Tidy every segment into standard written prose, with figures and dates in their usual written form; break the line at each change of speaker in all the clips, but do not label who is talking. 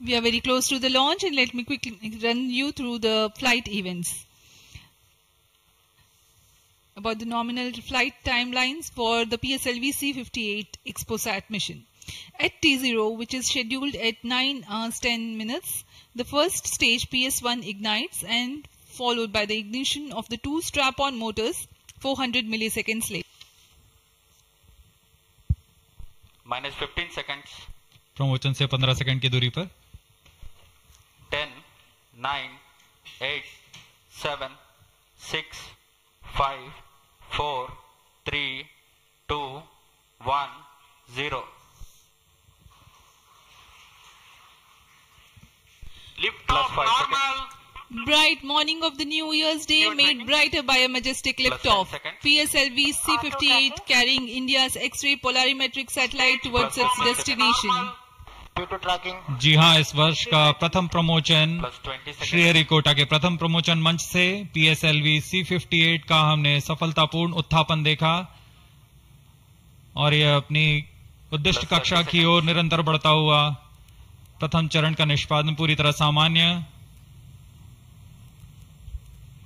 We are very close to the launch, and let me quickly run you through the flight events. About the nominal flight timelines for the PSLV C-58 Exposat mission. At T0, which is scheduled at 9 hours 10 minutes, the first stage PS1 ignites and followed by the ignition of the two strap-on motors 400 milliseconds later.
Minus 15 seconds.
Promotion से 15 second की दूरी पर
10, 9, 8, 7, 6, 5, 4, 3, 2, 1, 0.
Liftoff normal.
Bright morning of the New Year's Day made brighter by a majestic liftoff. PSLV C-58 carrying India's X-ray polarimetric satellite towards its destination.
जी हाँ, इस वर्ष का प्रथम promotion Sriharikota के प्रथम प्रमोशन मंच से PSLV C-58 का हमने सफलतापूर्ण उत्थापन देखा और यह अपनी उद्दिष्ट कक्षा की ओर निरंतर बढ़ता हुआ प्रथम चरण का निष्पादन पूरी तरह सामान्य.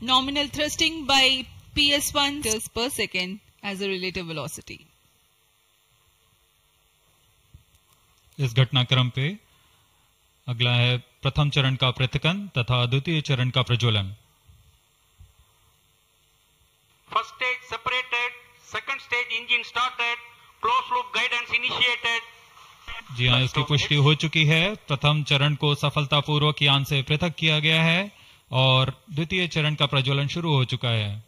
Nominal thrusting by PS1 meters per second as a relative velocity.
इस घटनाक्रम पे अगला है प्रथम चरण का पृथक्कन तथा द्वितीय चरण का प्रज्वलन.
First stage separated, second stage engine started, closed loop guidance initiated.
जी हाँ, इसकी पुष्टि हो चुकी है. प्रथम चरण को सफलतापूर्वक यान से पृथक किया गया है और द्वितीय चरण का प्रज्वलन शुरू हो चुका है.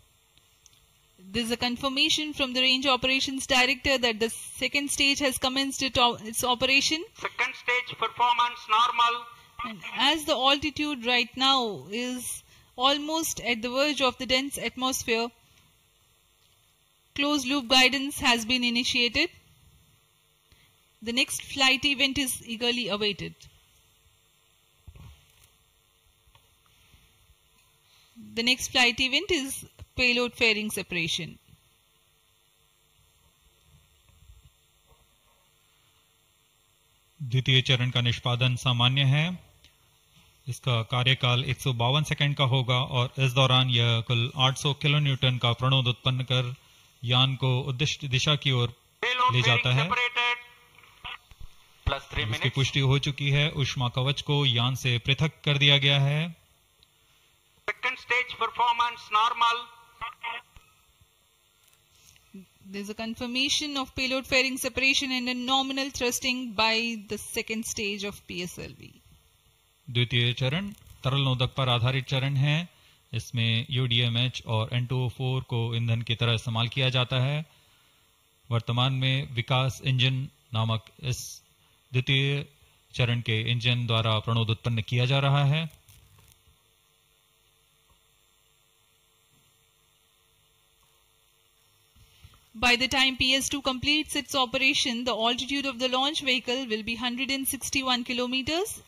There is a confirmation from the Range Operations Director that the second stage has commenced its operation.
Second stage performance normal.
And as the altitude right now is almost at the verge of the dense atmosphere, closed loop guidance has been initiated. The next flight event is eagerly awaited. The next flight event is payload fairing separation.
द्वितीय चरण का निष्पादन सामान्य है. इसका कार्यकाल 152 second का होगा और इस दौरान यह कुल 800 किलोन्यूटन का प्रणोद उत्पन्न कर यान को उद्दिष्ट दिशा की ओर ले जाता है. इसकी पुष्टि हो चुकी है. ऊष्मा कवच को यान से पृथक कर दिया गया है.
Second stage performance normal.
There is a confirmation of payload fairing separation and a nominal thrusting by the second stage of PSLV.
द्वितीय चरण तरल नोदक पर आधारित चरण है. इसमें UDMH और N2O4 को ईंधन की तरह इस्तेमाल किया जाता है. वर्तमान में विकास इंजन नामक इस द्वितीय चरण के इंजन द्वारा प्रणोद उत्पन्न किया जा रहा है.
By the time PS2 completes its operation, the altitude of the launch vehicle will be 161 kilometers.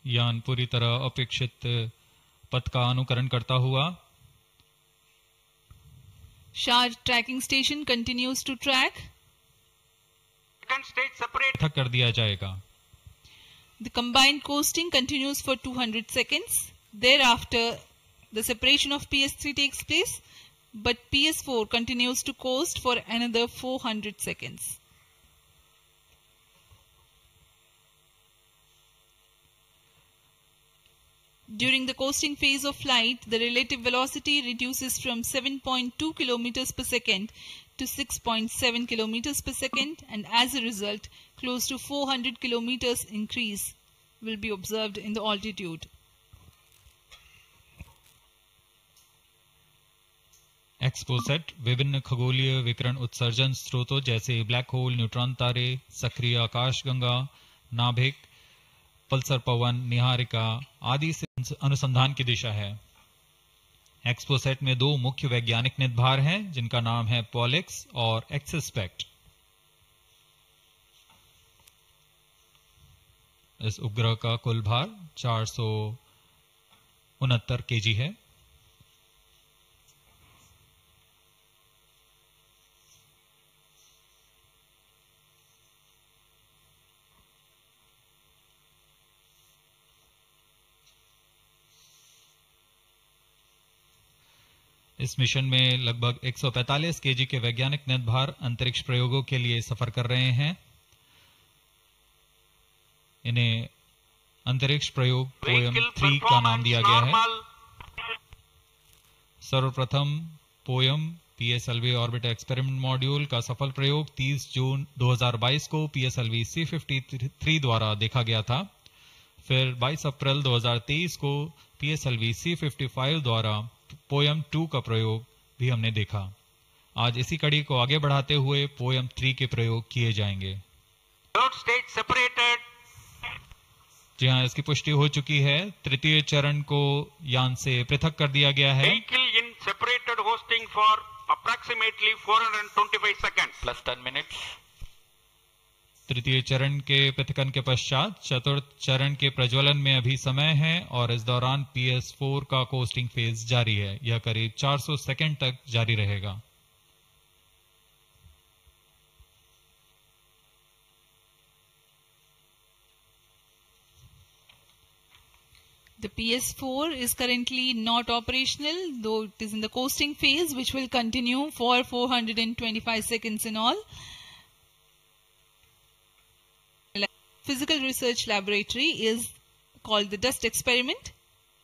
यान पूरी तरह अपेक्षित पथ का अनुकरण करता हुआ
Shah tracking station continues to track.
Second stage separate.
पृथक कर दिया जाएगा.
The combined coasting continues for 200 seconds. Thereafter, the separation of PS3 takes place, but PS4 continues to coast for another 400 seconds. During the coasting phase of flight, the relative velocity reduces from 7.2 kilometers per second to 6.7 kilometers per second, and as a result, close to 400 kilometers increase will be observed in the altitude.
XPoSat विभिन्न खगोलीय विकिरण उत्सर्जन स्रोतों जैसे black hole, neutron तारे, सक्रिय आकाशगंगा, नाभिक, पल्सर पवन, निहारिका आदि से अनुसंधान की दिशा है. एक्सपोसेट में दो मुख्य वैज्ञानिक निदभार हैं जिनका नाम है पॉलिक्स और एक्सिस्पेक्ट. इस उपग्रह का कुल भार 469 kg है. इस मिशन में लगभग 145 केजी के वैज्ञानिक नेतभार अंतरिक्ष प्रयोगों के लिए सफर कर रहे हैं। इन्हें अंतरिक्ष प्रयोग पोयम 3 का नाम दिया गया है। सर्वप्रथम poem PSLV orbit experiment module का सफल प्रयोग 30 जून 2022 को पीएसएलवी C53 द्वारा देखा गया था। फिर 22 अप्रैल 2023 को पीएसएलवी C55 द्वारा पोयम 2 का प्रयोग भी हमने देखा। आज इसी कड़ी को आगे बढ़ाते हुए पोयम 3 के प्रयोग किए जाएंगे। जी हाँ, इसकी पुष्टि हो चुकी है। तृतीय चरण को यान से पृथक कर दिया गया है।
Separated hosting for approximately 425 seconds.
Plus 10 minutes.
तृतीय चरण के पृथकन के पश्चात चतुर्थ चरण के प्रज्वलन में अभी समय है और इस दौरान PS4 का कोस्टिंग फेज जारी है। यह करीब 400 सेकंड तक जारी रहेगा।
The PS4 is currently not operational, though it is in the coasting phase, which will continue for 425 seconds in all. Physical Research Laboratory is called the Dust Experiment.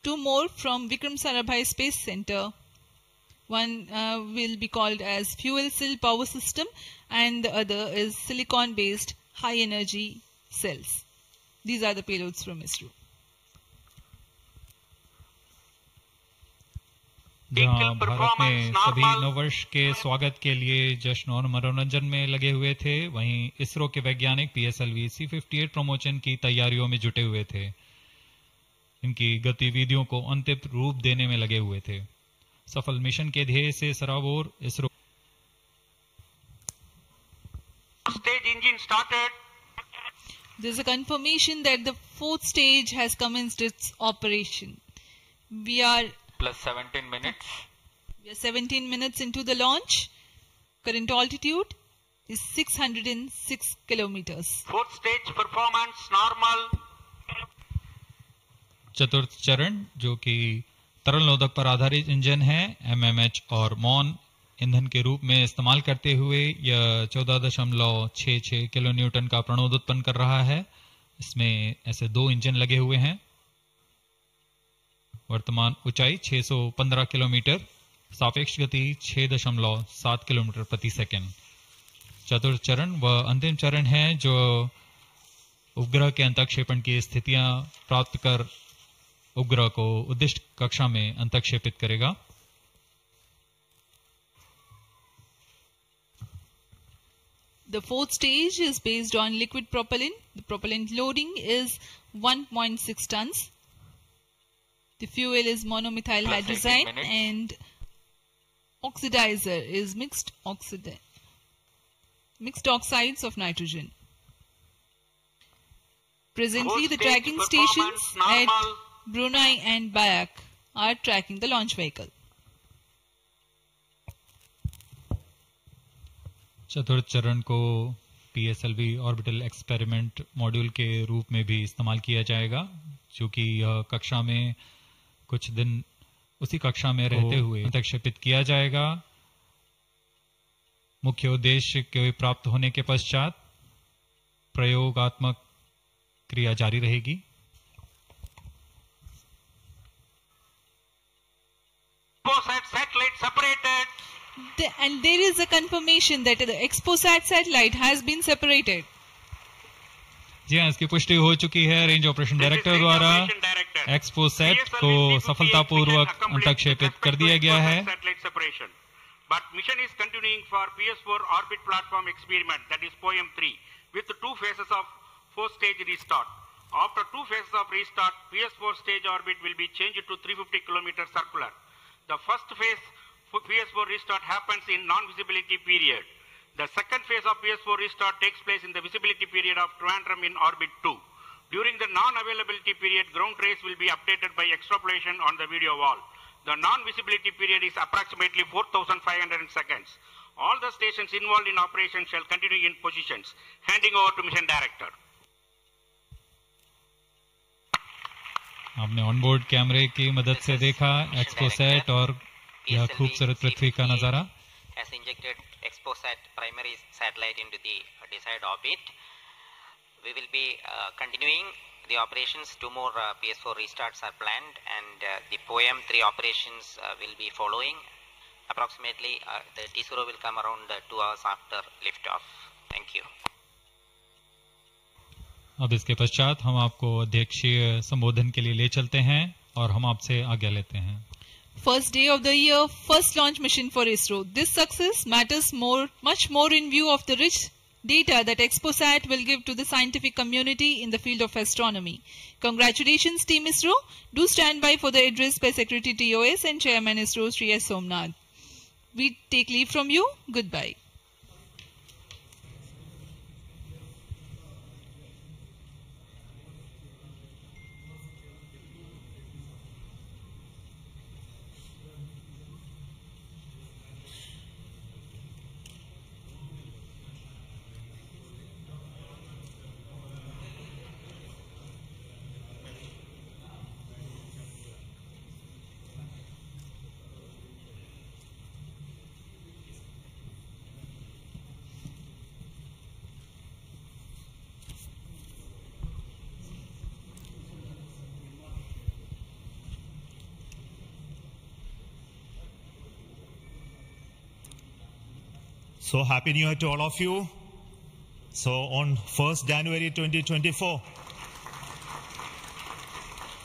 Two more from Vikram Sarabhai Space Center. One will be called as Fuel Cell Power System and the other is silicon-based high energy cells. These are the payloads from ISRO.
जहां भारत में सभी नववर्ष के स्वागत के लिए जश्न और मनोरंजन में लगे हुए थे, वहीं इसरो के वैज्ञानिक पीएसएलवी C58 प्रमोशन की तैयारियों में जुटे हुए थे। इनकी गतिविधियों को अंतिम रूप देने में लगे हुए थे। सफल मिशन के ध्येय से सराबोर ISRO
Stage engine started.
There is a confirmation that the fourth stage has commenced its operation. We are
Plus 17 minutes.
We are 17 minutes into the launch. Current altitude is 606 kilometers.
Fourth stage performance normal.
चतुर्थ चरण जो कि तरल नोदक पर आधारित engine है, MMH और MON ईंधन के रूप में इस्तेमाल करते हुए यह 14.66 किलो न्यूटन का प्रणोद उत्पन्न कर रहा है। इसमें ऐसे दो इंजन लगे हुए हैं। वर्तमान ऊंचाई 615 किलोमीटर, सापेक्ष गति 6.7 किलोमीटर प्रति सेकंड। चतुर्थ चरण वह अंतिम चरण है जो उपग्रह के अंतःक्षेपण की स्थितियां प्राप्त कर उपग्रह को उद्दिष्ट कक्षा में अंतःक्षेपित करेगा।
The fourth stage is based on liquid propellant. The propellant loading is 1.6 tons. The fuel is monomethyl hydrazine and oxidizer is mixed oxides of nitrogen. Presently, the tracking stations at Brunei and Bayak are tracking the launch vehicle.
चतुर्थ चरण को PSLV orbital experiment module के रूप में भी इस्तेमाल किया जाएगा, जो कि यह कक्षा में कुछ दिन उसी कक्षा में रहते हुए अंतःक्षेपित किया जाएगा। मुख्य उद्देश्य के प्राप्त होने के पश्चात प्रयोगात्मक क्रिया जारी रहेगी।
Satellite separated.
And there is a confirmation that the Exposat satellite has been separated.
जी हाँ, इसकी पुष्टि हो चुकी है रेंज ऑपरेशन डायरेक्टर द्वारा। एक्सपोसैट को सफलतापूर्वक अंतःक्षेपित कर दिया गया है।
But mission is continuing for PS4 orbit platform experiment, that is POEM 3, with 2 phases of 4-stage restart. After 2 phases of restart, PS4 stage orbit will be changed to 350 km circular. The first phase for PS4 restart happens in non-visibility period. The second phase of PS4 restart takes place in the visibility period of Trivandrum in orbit 2. During the non-availability period, ground trace will be updated by extrapolation on the video wall. The non-visibility period is approximately 4,500 seconds. All the stations involved in operation shall continue in positions. Handing over to mission director.
आपने onboard कैमरे की मदद से देखा XPoSat और यह खूबसूरत पृथ्वी का नजारा
has injected XPOSat primary satellite into the desired orbit. We will be continuing the operations. 2 more PS4 restarts are planned, and the POEM-3 operations will be following. Approximately the T0 will come around 2 hours after liftoff. Thank you.
अब इसके पश्चात हम आपको अध्यक्षीय संबोधन के लिए ले चलते हैं और हम आपसे आज्ञा लेते हैं।
First day of the year, first launch mission for ISRO. This success matters much more in view of the rich data that XPOSat will give to the scientific community in the field of astronomy. Congratulations, Team ISRO. Do stand by for the address by Secretary TOS and Chairman ISRO, Sri S. Somnath. We take leave from you. Goodbye.
So happy New Year to all of you. So on 1st January 2024,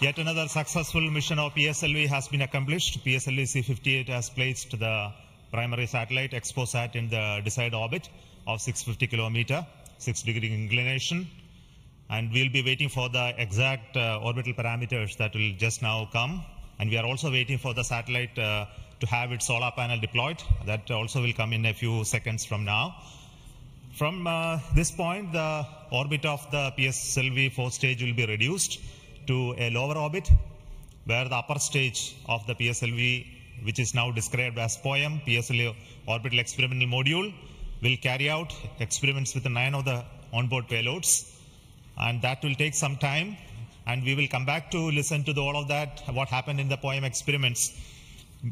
yet another successful mission of PSLV has been accomplished. PSLV C-58 has placed the primary satellite XPOSat in the desired orbit of 650 kilometer, 6-degree inclination. And we'll be waiting for the exact orbital parameters that will just now come. And we are also waiting for the satellite to have its solar panel deployed. That also will come in a few seconds from now. From this point, the orbit of the PSLV 4th stage will be reduced to a lower orbit, where the upper stage of the PSLV, which is now described as POEM, PSLV Orbital Experimental Module, will carry out experiments with 9 of the onboard payloads. And that will take some time, and we will come back to listen to all of that, what happened in the POEM experiments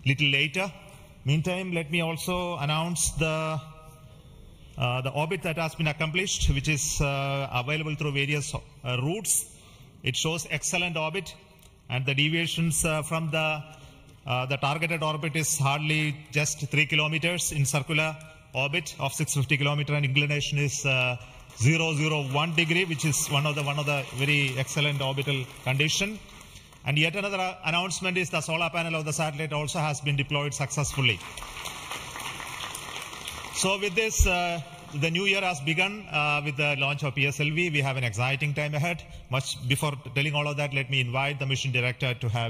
little later. Meantime, let me also announce the orbit that has been accomplished, which is available through various routes. It shows excellent orbit, and the deviations from the targeted orbit is hardly just 3 kilometers in circular orbit of 650 kilometer, and inclination is 001 degree, which is one of the very excellent orbital condition. And yet another announcement is the solar panel of the satellite also has been deployed successfully. So with this, the new year has begun with the launch of PSLV. We have an exciting time ahead. Much before telling all of that, let me invite the mission director to have